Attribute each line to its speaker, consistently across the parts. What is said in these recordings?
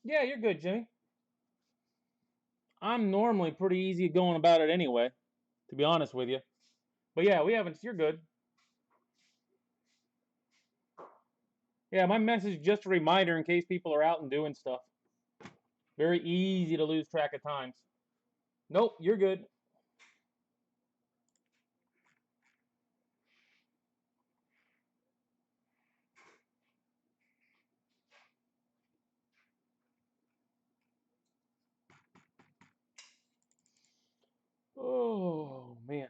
Speaker 1: Yeah, you're good, Jimmy. I'm normally pretty easy going about it anyway, to be honest with you. But yeah, we haven't. You're good. Yeah, my message is just a reminder in case people are out and doing stuff. Very easy to lose track of times. Nope, you're good. Oh man.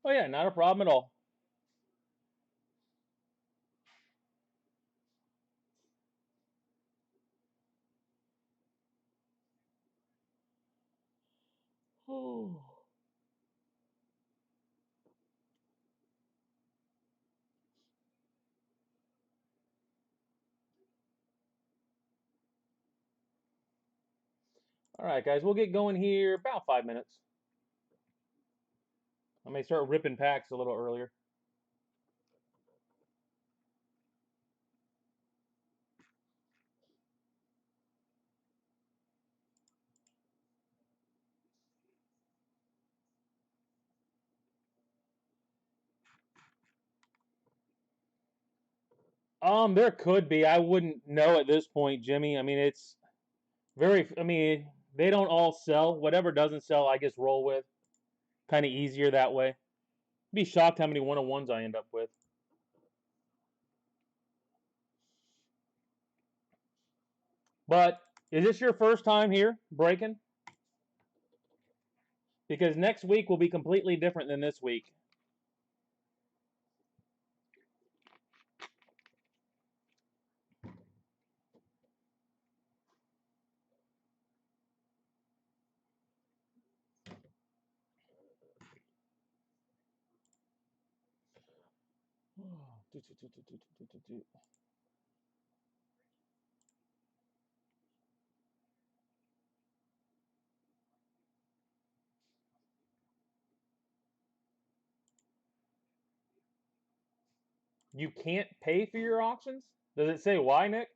Speaker 1: Oh yeah, not a problem at all. Oh. All right, guys, we'll get going here about 5 minutes. I may start ripping packs a little earlier. There could be. I wouldn't know at this point, Jimmy. I mean, it's very. I mean, they don't all sell. Whatever doesn't sell, I just roll with. Kind of easier that way. Be shocked how many one-on-ones I end up with. But is this your first time here breaking? Because next week will be completely different than this week. You can't pay for your auctions? Does it say why, Nick?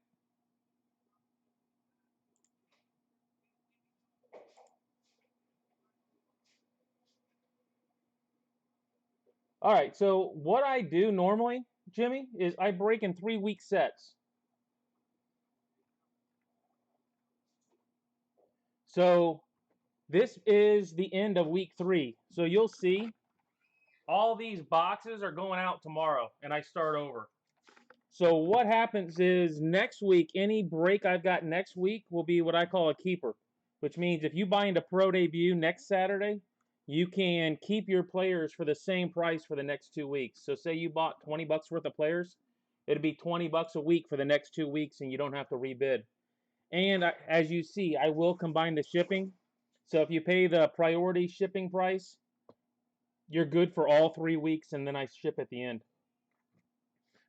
Speaker 1: All right, so what I do normally, Jimmy, is I break in 3 week sets. So this is the end of week 3. So you'll see all these boxes are going out tomorrow, and I start over. So what happens is next week, any break I've got next week will be what I call a keeper, which means if you buy into Pro Debut next Saturday, you can keep your players for the same price for the next 2 weeks. So say you bought $20 worth of players, it'd be $20 a week for the next 2 weeks, and you don't have to rebid. And as you see, I will combine the shipping. So if you pay the priority shipping price, you're good for all 3 weeks, and then I ship at the end.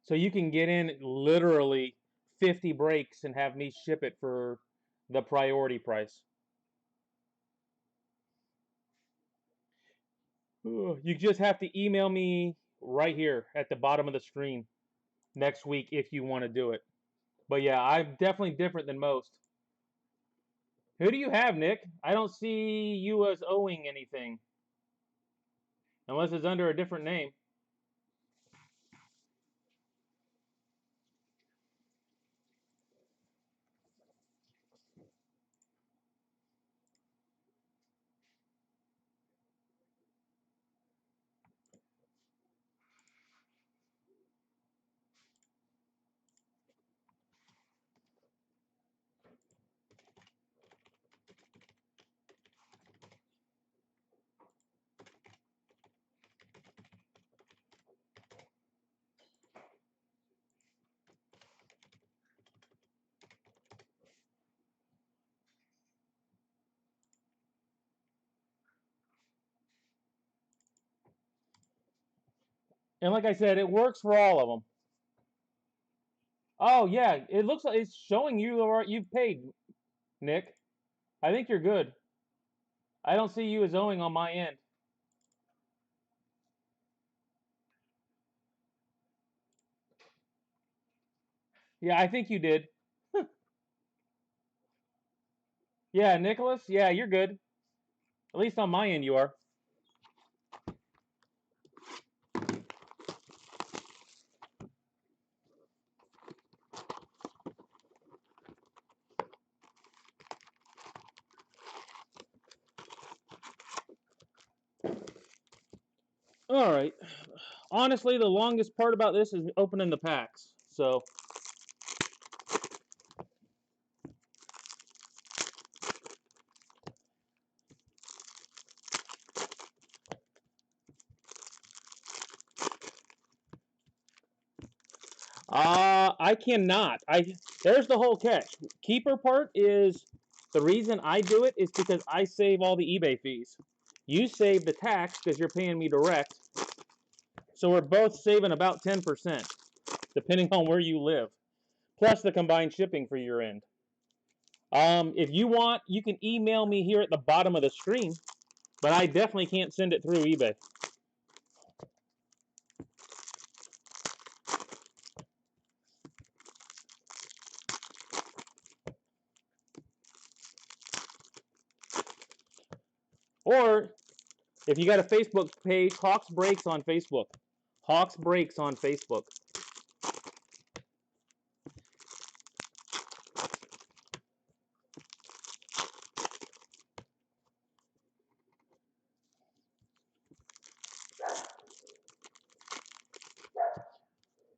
Speaker 1: So you can get in literally 50 breaks and have me ship it for the priority price. You just have to email me right here at the bottom of the screen next week if you want to do it. But yeah, I'm definitely different than most. Who do you have, Nick? I don't see you as owing anything. Unless it's under a different name. And like I said, it works for all of them. Oh, yeah. It looks like it's showing you've paid, Nick. I think you're good. I don't see you as owing on my end. Yeah, I think you did. Yeah, Nicholas. Yeah, you're good. At least on my end you are. All right. Honestly, the longest part about this is opening the packs. So, I cannot. There's the whole catch. Keeper part is the reason I do it is because I save all the eBay fees. You save the tax because you're paying me direct. So we're both saving about 10%, depending on where you live, plus the combined shipping for your end. If you want, you can email me here at the bottom of the screen, but I definitely can't send it through eBay. Or if you got a Facebook page, Hawks Breaks on Facebook. Hawks Breaks on Facebook.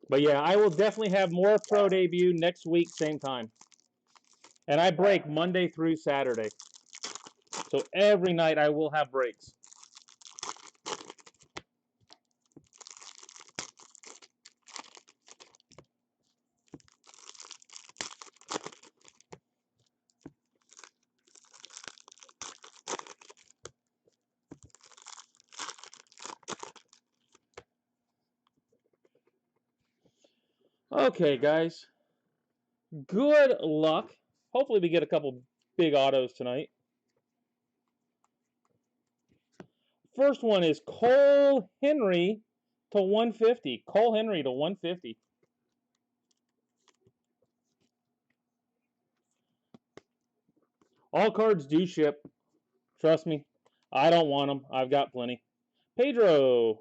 Speaker 1: But yeah, I will definitely have more pro debut next week, same time. And I break Monday through Saturday. So every night I will have breaks. Okay, guys. Good luck. Hopefully we get a couple big autos tonight. First one is Cole Henry to 150. Cole Henry to 150. All cards do ship. Trust me. I don't want them. I've got plenty. Pedro.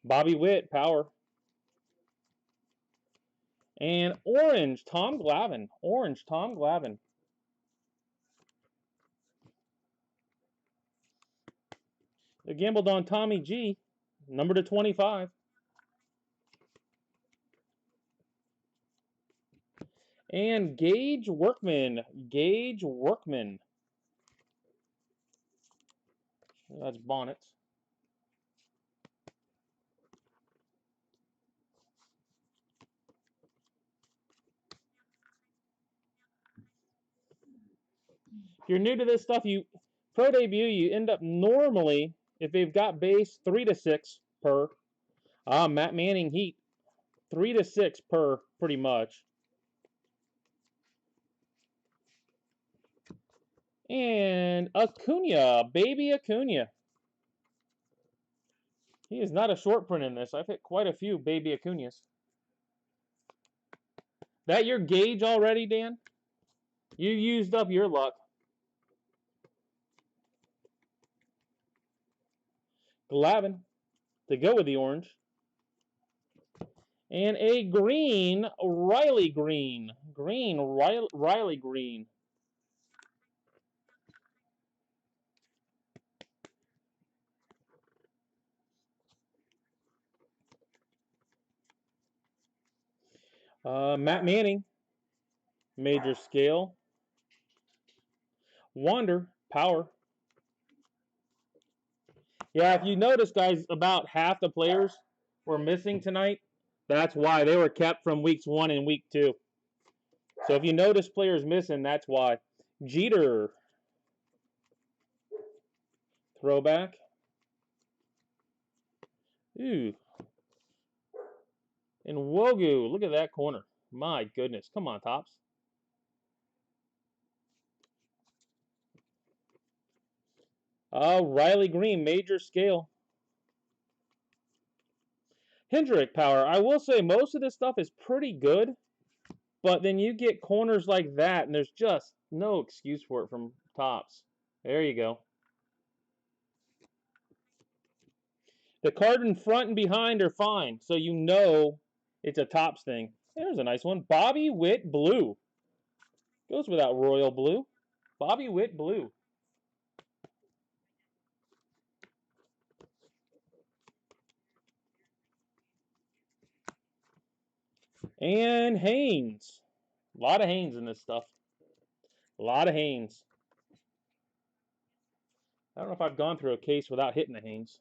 Speaker 1: Bobby Witt, power. And orange, Tom Glavine. Orange, Tom Glavine. The gambled on Tommy G, number to 25. And Gage Workman. Gage Workman. That's Bonnets. If you're new to this stuff, pro debut, you end up normally, if they've got base, 3 to 6 per. Matt Manning Heat, 3 to 6 per, pretty much. And Acuna, baby Acuna. He is not a short print in this. I've hit quite a few baby Acunas. That your gauge already, Dan? You used up your luck. Glavine to go with the orange. And a green, Riley Green. Green, Riley Green. Matt Manning, major scale. Wander, power. Yeah, if you notice, guys, about half the players were missing tonight. That's why. They were kept from weeks 1 and week 2. So if you notice players missing, that's why. Jeter. Throwback. Ooh. And Wogu. Look at that corner. My goodness. Come on, Topps. Riley Green. Major scale. Hendrick Power. I will say most of this stuff is pretty good. But then you get corners like that, and there's just no excuse for it from Topps. There you go. The card in front and behind are fine, so you know it's a Topps thing. There's a nice one. Bobby Witt Blue. Goes without Royal Blue. Bobby Witt Blue. And Haynes. A lot of Haynes in this stuff. A lot of Haynes. I don't know if I've gone through a case without hitting the Haynes.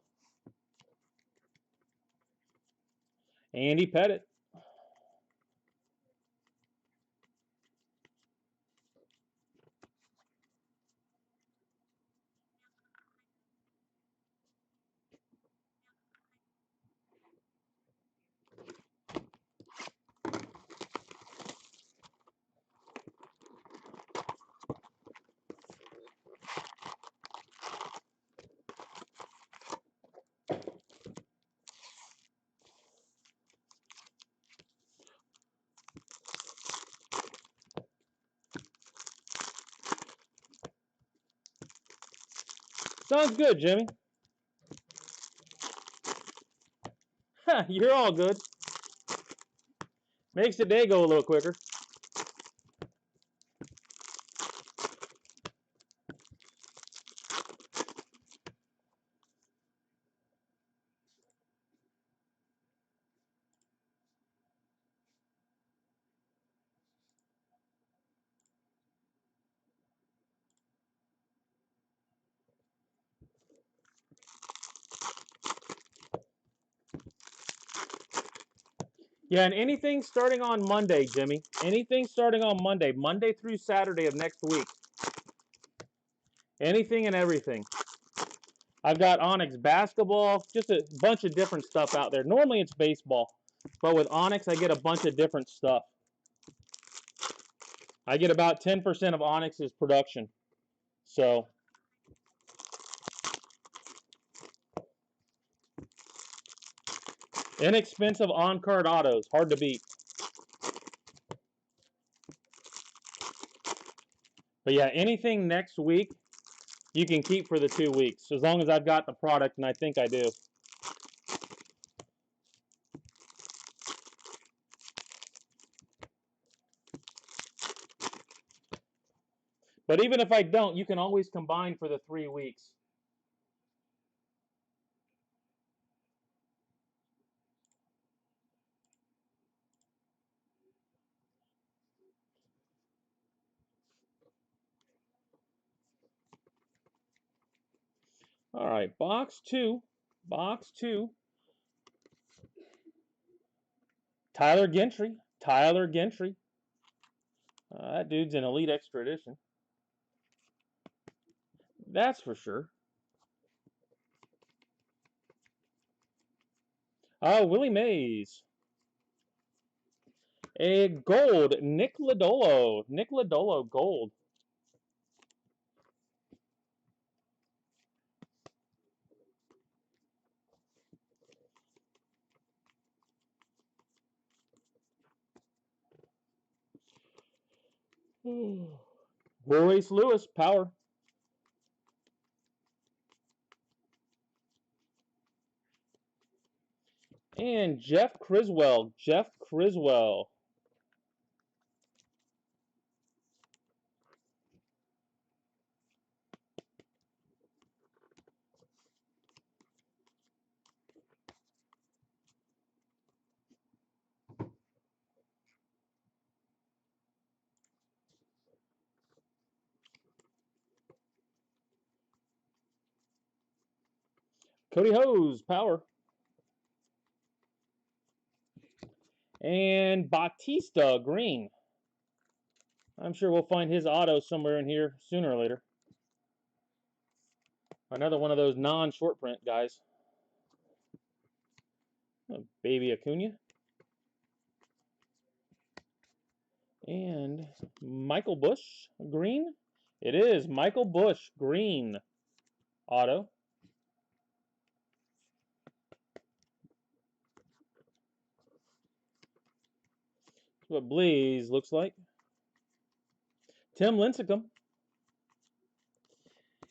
Speaker 1: Andy Pettit. Sounds good, Jimmy. You're all good. Makes the day go a little quicker. Yeah, and anything starting on Monday, Jimmy. Anything starting on Monday. Monday through Saturday of next week. Anything and everything. I've got Onyx basketball, just a bunch of different stuff out there. Normally it's baseball, but with Onyx I get a bunch of different stuff. I get about 10% of Onyx's production. So, inexpensive on-card autos. Hard to beat. But yeah, anything next week, you can keep for the 2 weeks, as long as I've got the product, and I think I do. But even if I don't, you can always combine for the 3 weeks. All right, box two. Box two. Tyler Gentry. Tyler Gentry. That dude's an Elite Extra Edition. That's for sure. Willie Mays. A gold. Nick Lodolo. Nick Lodolo gold. Royce Lewis, power. And Jeff Criswell. Jeff Criswell. Cody Hose, power. And Batista, green. I'm sure we'll find his auto somewhere in here sooner or later. Another one of those non-short print guys. Oh, baby Acuna. And Michael Bush, green. It is Michael Bush, green auto. That's what Blaze looks like. Tim Lincecum.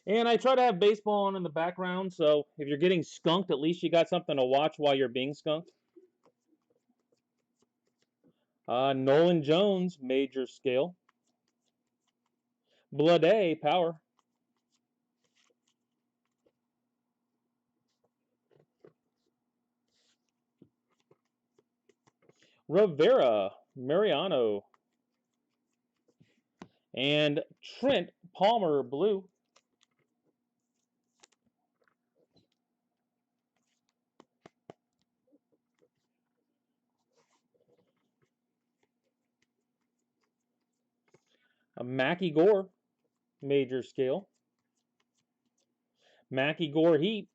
Speaker 1: And I try to have baseball on in the background, so if you're getting skunked, at least you got something to watch while you're being skunked. Nolan Jones, major scale. Blade, power. Rivera, Mariano. And Trent Palmer, blue. Mackie Gore, major scale. Mackie Gore Heat.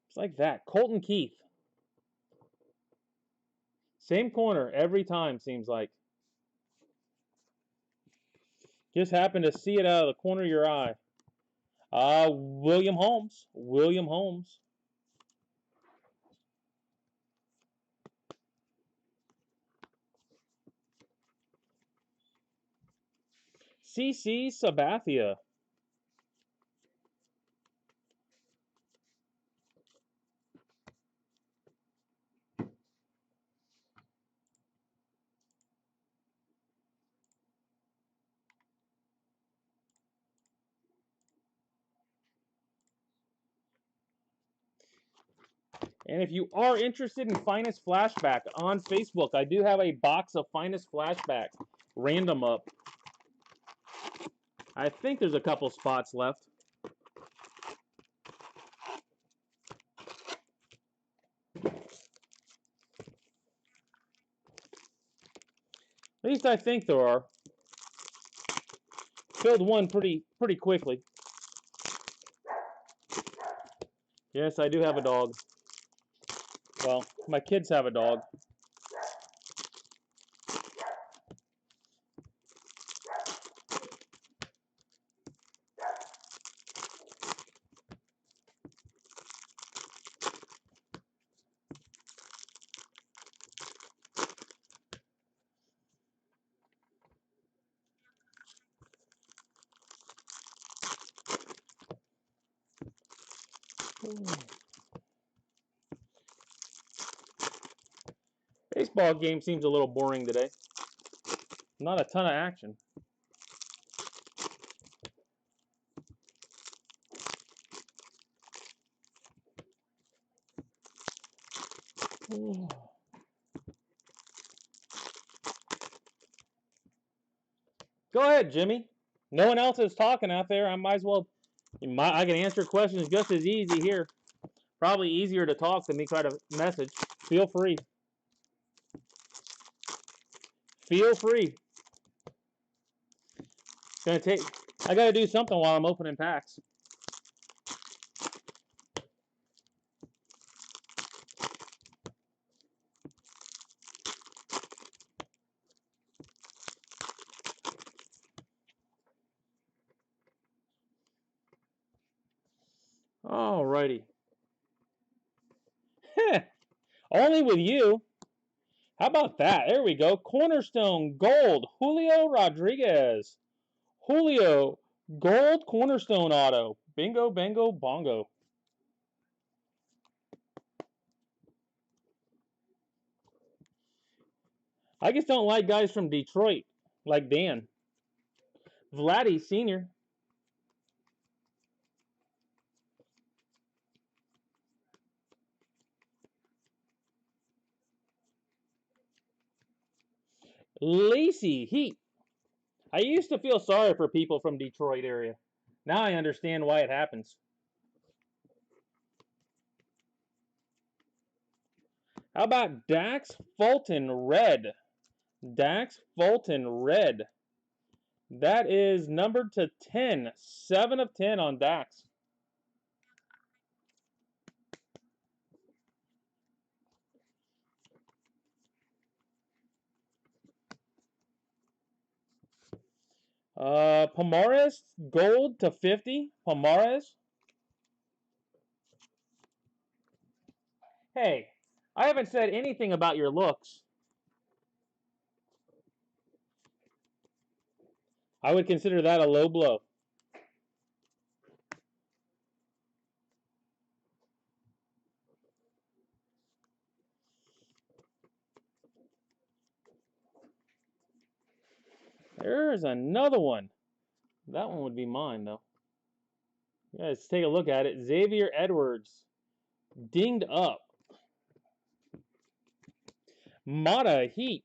Speaker 1: It's like that. Colton Keith. Same corner every time, seems like. Just happen to see it out of the corner of your eye. William Holmes. William Holmes. CC Sabathia. And if you are interested in Finest Flashback on Facebook, I do have a box of Finest Flashback random up. I think there's a couple spots left. At least I think there are. Filled one pretty quickly. Yes, I do have a dog. Well, my kids have a dog. Baseball game seems a little boring today. Not a ton of action. Go ahead, Jimmy. No one else is talking out there. I might as well. I can answer questions just as easy here. Probably easier to talk than me try to message. Feel free. Feel free. Gonna take. I gotta do something while I'm opening packs. Alrighty. Only with you. How about that? There we go. Cornerstone Gold. Julio Rodriguez. Julio Gold Cornerstone Auto. Bingo, bango, bongo. I just don't like guys from Detroit, like Dan. Vladdy Sr. Lacey Heat. I used to feel sorry for people from Detroit area. Now I understand why it happens. How about Dax Fulton Red? Dax Fulton Red. That is numbered to 10. 7 of 10 on Dax. Pomares, gold to 50. Pomares. Hey, I haven't said anything about your looks. I would consider that a low blow. There's another one. That one would be mine, though. You guys take a look at it. Xavier Edwards. Dinged up. Mata Heat.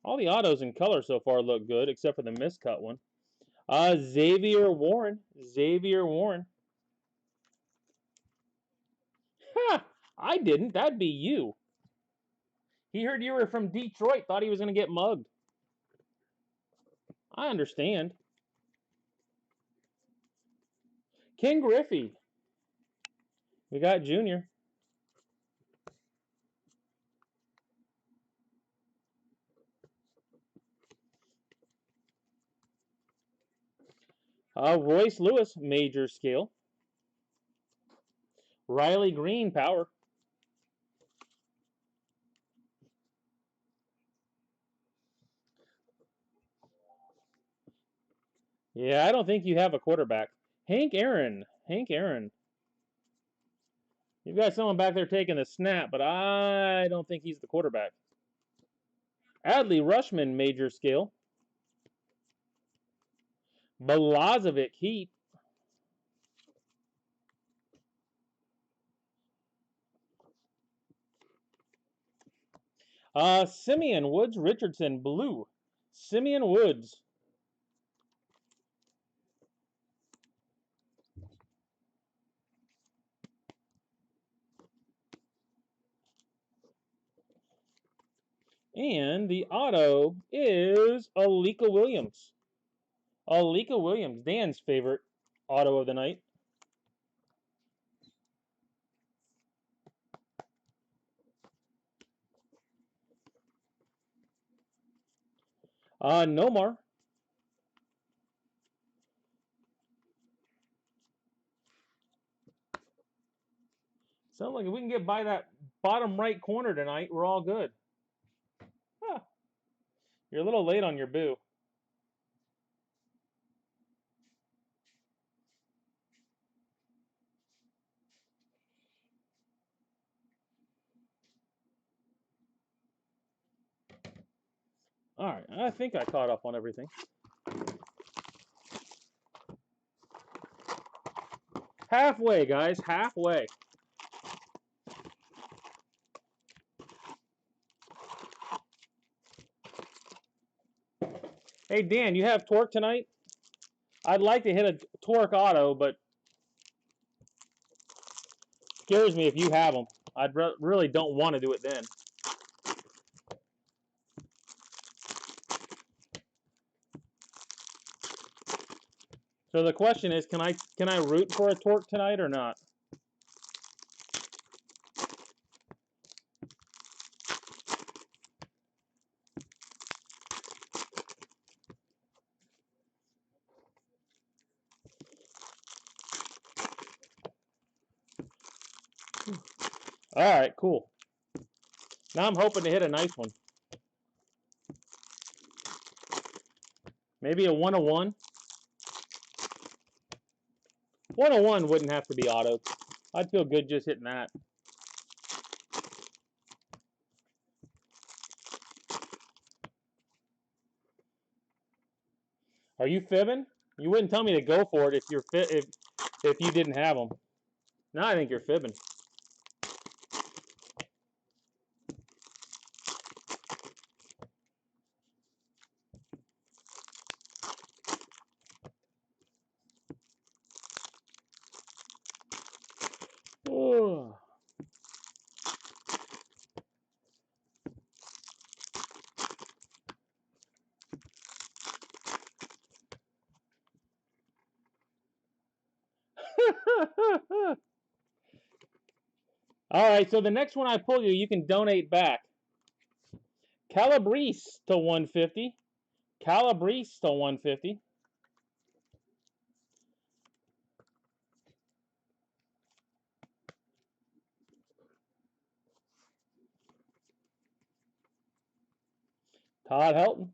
Speaker 1: All the autos in color so far look good, except for the miscut one. Xavier Warren. Xavier Warren. Ha! I didn't. That'd be you. He heard you were from Detroit. Thought he was going to get mugged. I understand. Ken Griffey. We got Junior. Royce Lewis, major scale. Riley Green, power. Yeah, I don't think you have a quarterback. Hank Aaron. Hank Aaron. You've got someone back there taking the snap, but I don't think he's the quarterback. Adley Rushman, major scale. Balazovic, Heat. Simeon Woods Richardson, blue. Simeon Woods. And the auto is Alika Williams. Alika Williams, Dan's favorite auto of the night. Nomar. Sounds like if we can get by that bottom right corner tonight, we're all good. Huh. You're a little late on your boo. All right, I think I caught up on everything. Halfway, guys, halfway. Hey, Dan, you have torque tonight? I'd like to hit a torque auto, but scares me if you have them. I really don't want to do it then. So the question is, can I root for a torque tonight or not? All right, cool. Now I'm hoping to hit a nice one. Maybe a 101. 101 wouldn't have to be auto. I'd feel good just hitting that. Are you fibbing? You wouldn't tell me to go for it if you didn't have them. Now I think you're fibbing. All right, so the next one I pull you, you can donate back. Calabrese to 150. Calabrese to 150. Todd Helton.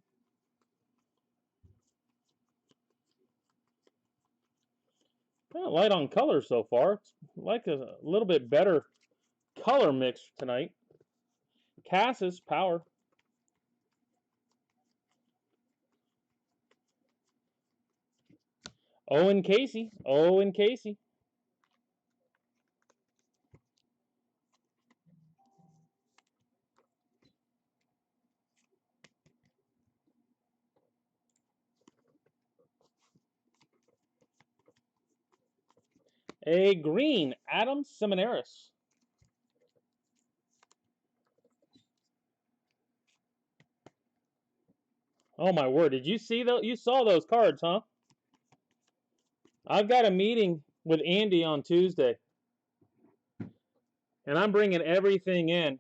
Speaker 1: Well, light on color so far. It's like a little bit better color mix tonight. Cassis, power. Owen Casey. Owen Casey. A green, Adam Seminaris. Oh my word! Did you see those? You saw those cards, huh? I've got a meeting with Andy on Tuesday, and I'm bringing everything in.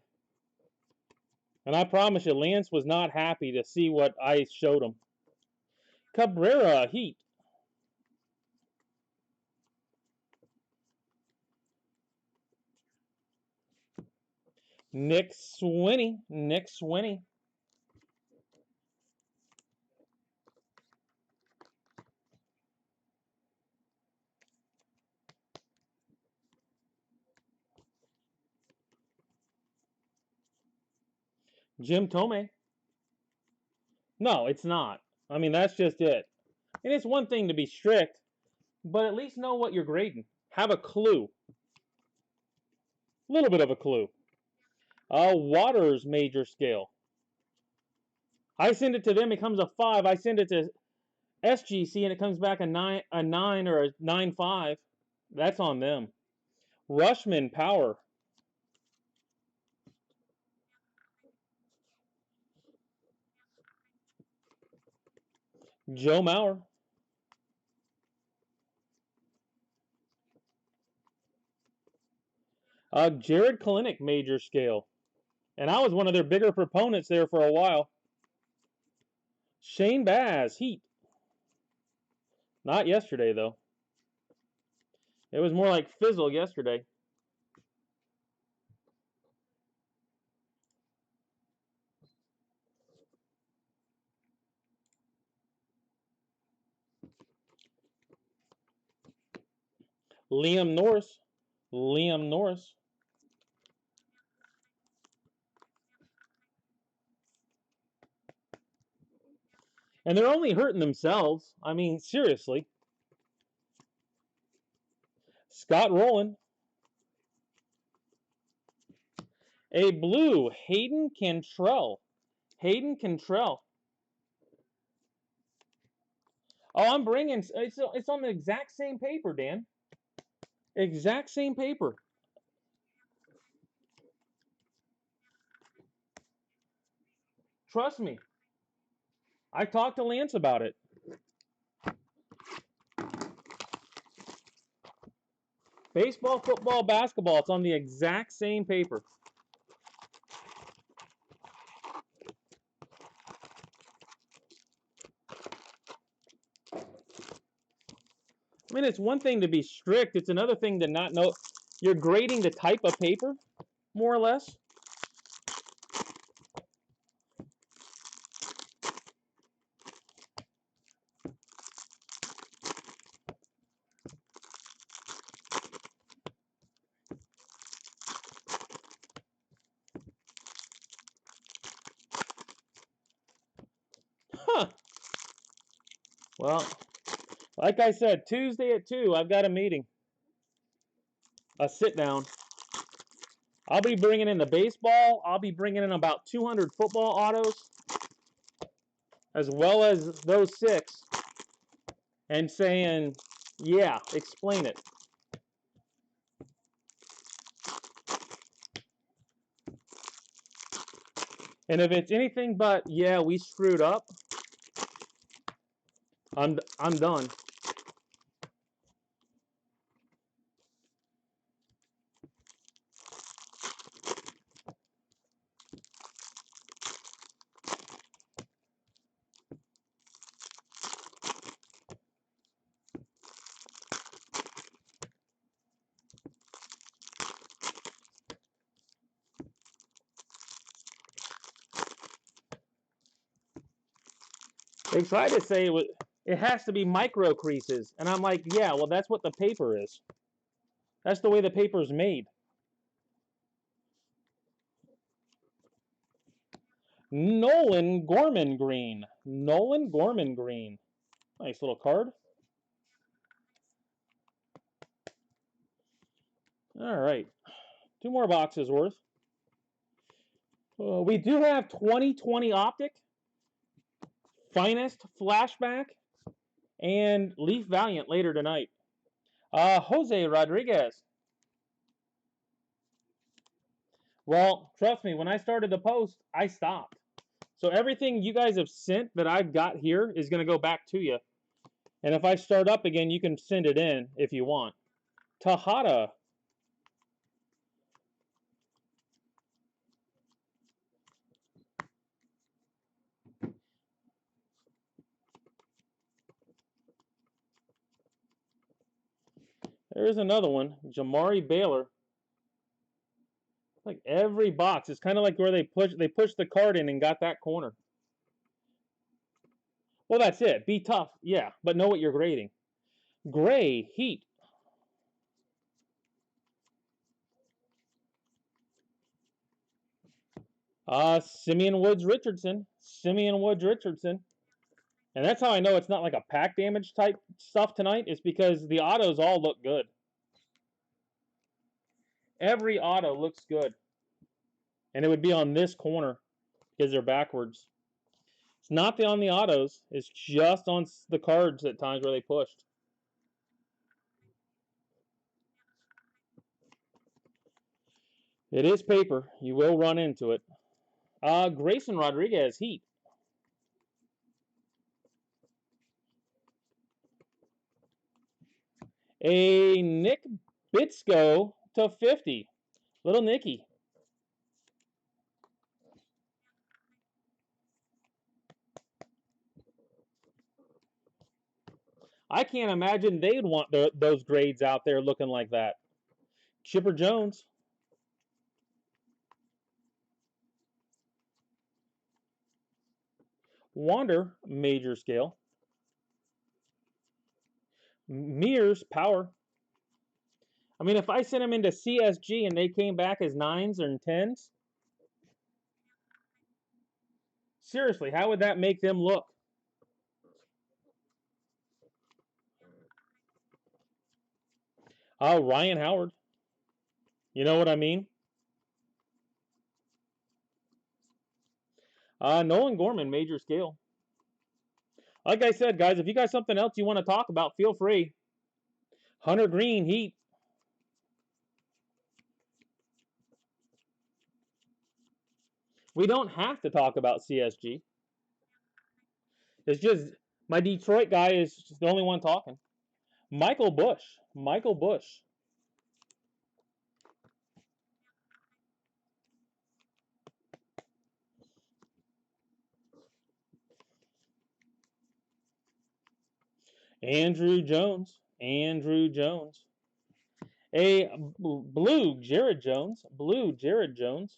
Speaker 1: And I promise you, Lance was not happy to see what I showed him. Cabrera, Heat. Nick Swinney. Nick Swinney. Jim Tomei. No, it's not. I mean, that's just it. And it's one thing to be strict, but at least know what you're grading. Have a clue. A little bit of a clue. Waters major scale. I send it to them, it comes a 5. I send it to SGC and it comes back a 9 or a 9.5. That's on them. Rushman power. Joe Mauer. Jared Kalinick major scale. And I was one of their bigger proponents there for a while. Shane Baz, Heat. Not yesterday, though. It was more like fizzle yesterday. Liam Norris. Liam Norris. And they're only hurting themselves. I mean, seriously. Scott Rowland. A blue, Hayden Cantrell. Hayden Cantrell. Oh, I'm bringing, it's on the exact same paper, Dan. Exact same paper. Trust me. I talked to Lance about it. Baseball, football, basketball, it's on the exact same paper. I mean, it's one thing to be strict. It's another thing to not know. You're grading the type of paper, more or less. Huh. Well, like I said, Tuesday at 2, I've got a meeting. A sit down. I'll be bringing in the baseball. I'll be bringing in about 200 football autos, as well as those 6, and saying, yeah, explain it. And if it's anything but, yeah, we screwed up, I'm done. They tried to say it has to be micro creases. And I'm like, yeah, well, that's what the paper is. That's the way the paper is made. Nolan Gorman Green. Nolan Gorman Green. Nice little card. All right. 2 more boxes worth. We do have 2020 Optic, Finest Flashback, and Leaf Valiant later tonight. Jose Rodriguez. Well, trust me, when I started the post, I stopped. So everything you guys have sent that I've got here is going to go back to you. And if I start up again, you can send it in if you want. Tejada. There's another one. Jamari Baylor. Like every box. It's kind of like where they pushed the card in and got that corner. Well, that's it. Be tough. Yeah, but know what you're grading. Gray, Heat. Simeon Woods Richardson. Simeon Woods Richardson. And that's how I know it's not like a pack damage type stuff tonight. It's because the autos all look good. Every auto looks good. And it would be on this corner because they're backwards. It's not on the autos. It's just on the cards at times where they pushed. It is paper. You will run into it. Grayson Rodriguez, Heat. A Nick Bitsko /50. Little Nicky. I can't imagine they'd want those grades out there looking like that. Chipper Jones. Wander, major scale. Mears, power. I mean, if I sent them into CSG and they came back as 9s or 10s, seriously, how would that make them look? Oh, Ryan Howard. You know what I mean? Nolan Gorman, major scale. Like I said, guys, if you got something else you want to talk about, feel free. Hunter Green, Heat. We don't have to talk about CSG. It's just my Detroit guy is just the only one talking. Michael Bush. Michael Bush. Andrew Jones. Andrew Jones. A blue Jared Jones. Blue Jared Jones.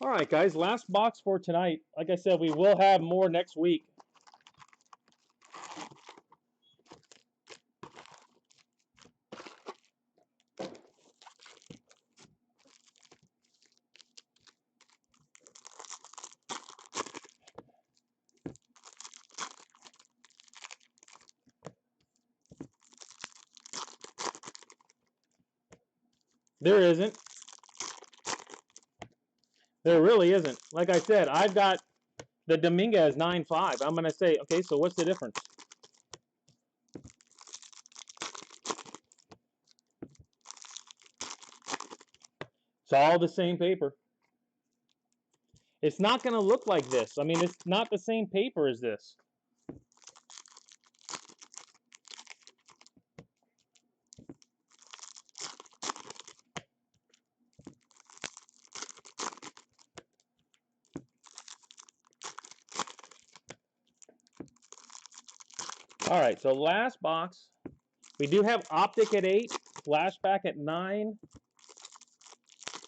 Speaker 1: All right, guys, last box for tonight. Like I said, we will have more next week. There isn't. There really isn't. Like I said, I've got the Dominguez 9.5. I'm going to say, okay, so what's the difference? It's all the same paper. It's not going to look like this. I mean, it's not the same paper as this. All right, so last box. We do have Optic at 8, Flashback at 9.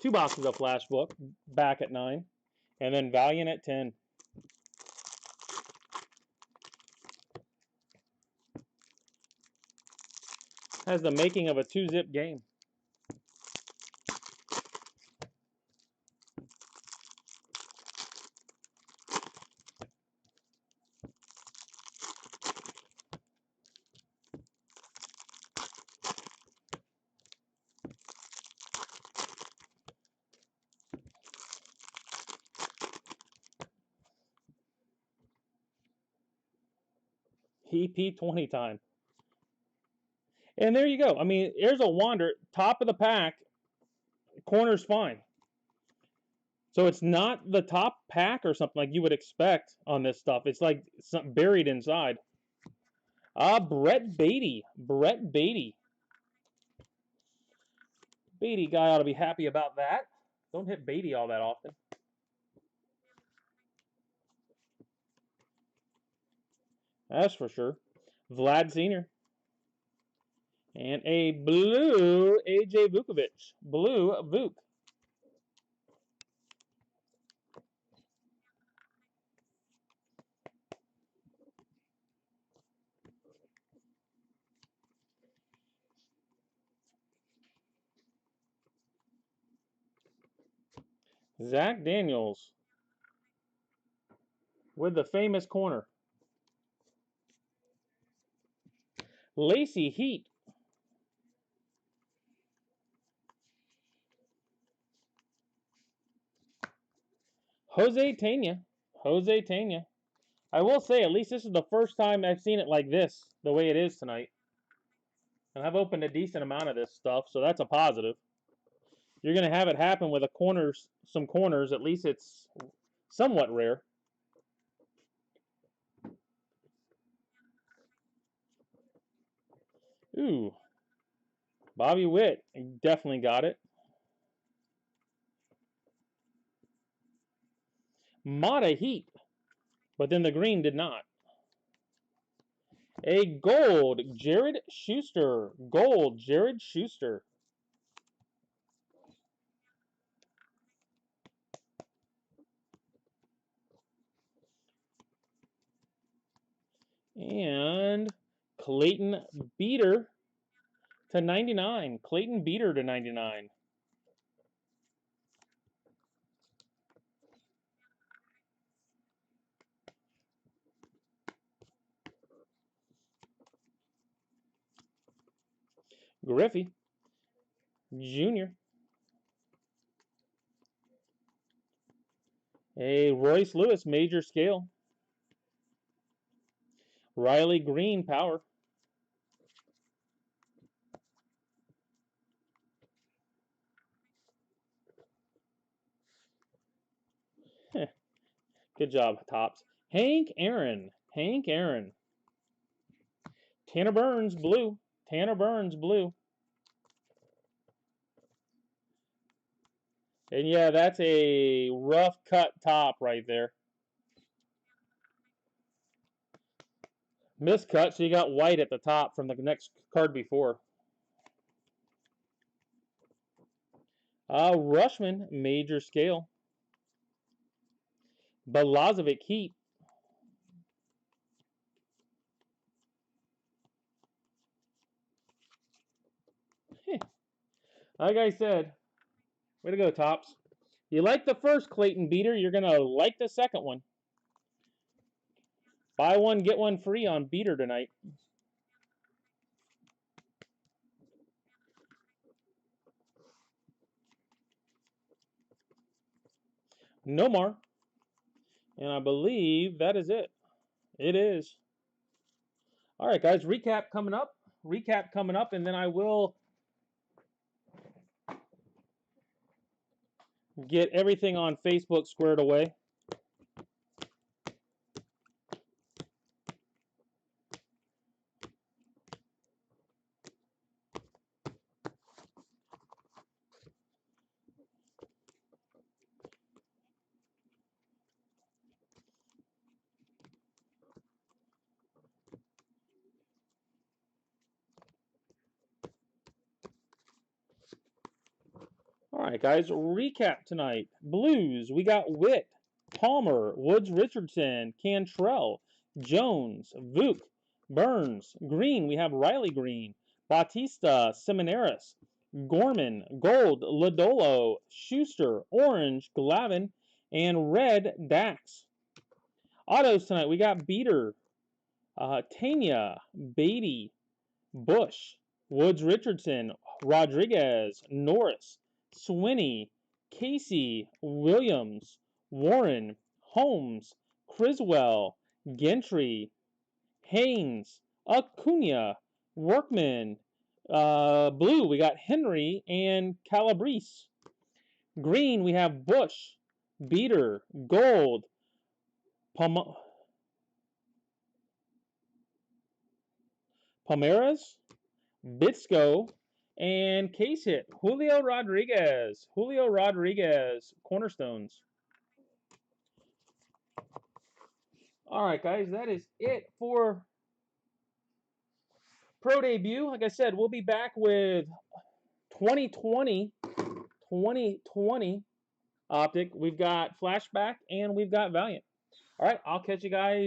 Speaker 1: 2 boxes of Flashbook back at 9. And then Valiant at 10. Has the making of a 2-zip game. EP20 time. And there you go. I mean, there's a Wander, top of the pack, corner's fine. So it's not the top pack or something like you would expect on this stuff. It's like something buried inside. Brett Beatty. Brett Beatty. Beatty guy ought to be happy about that. Don't hit Beatty all that often. That's for sure. Vlad Sr. And a blue AJ Vukovic. Blue Vuk. Zach Daniels with the famous corner. Lacey Heat. Jose Tena. Jose Tena. I will say, at least this is the first time I've seen it like this, the way it is tonight. And I've opened a decent amount of this stuff, so that's a positive. You're going to have it happen with some corners. At least it's somewhat rare. Ooh. Bobby Witt. Definitely got it. Mata Heat. But then the green did not. A gold, Jared Schuster. Gold, Jared Schuster. And Clayton Beater to 99. Clayton Beater to 99. Griffey Jr. A Royce Lewis major scale. Riley Green power. Good job, Tops. Hank Aaron. Hank Aaron. Tanner Burns blue. Tanner Burns blue. And yeah, that's a rough cut top right there. Miscut, so you got white at the top from the next card before. Rushman, major scale. Balazovic Heat. Like I said, way to go, Tops. You like the first Clayton Beater, you're going to like the second one. Buy one, get one free on Beater tonight. No more. And I believe that is it. It is. All right, guys, recap coming up. Recap coming up, and then I will get everything on Facebook squared away. right, guys, recap tonight. Blues, we got Witt, Palmer, Woods Richardson, Cantrell, Jones, Vuk, Burns. Green, we have Riley Green, Bautista, Seminaris, Gorman, Gold, Lodolo, Schuster, Orange, Glavin, and Red, Dax. Autos tonight, we got Beater, Tanya, Beatty, Bush, Woods Richardson, Rodriguez, Norris, Swinney, Casey, Williams, Warren, Holmes, Criswell, Gentry, Haynes, Acuna, Workman. Blue, we got Henry and Calabrese. Green, we have Bush, Beater, Gold, Palmeiras, Bitsko, and case hit, Julio Rodriguez. Julio Rodriguez, Cornerstones. All right, guys, that is it for Pro Debut. Like I said, we'll be back with 2020 Optic. We've got Flashback, and we've got Valiant. All right, I'll catch you guys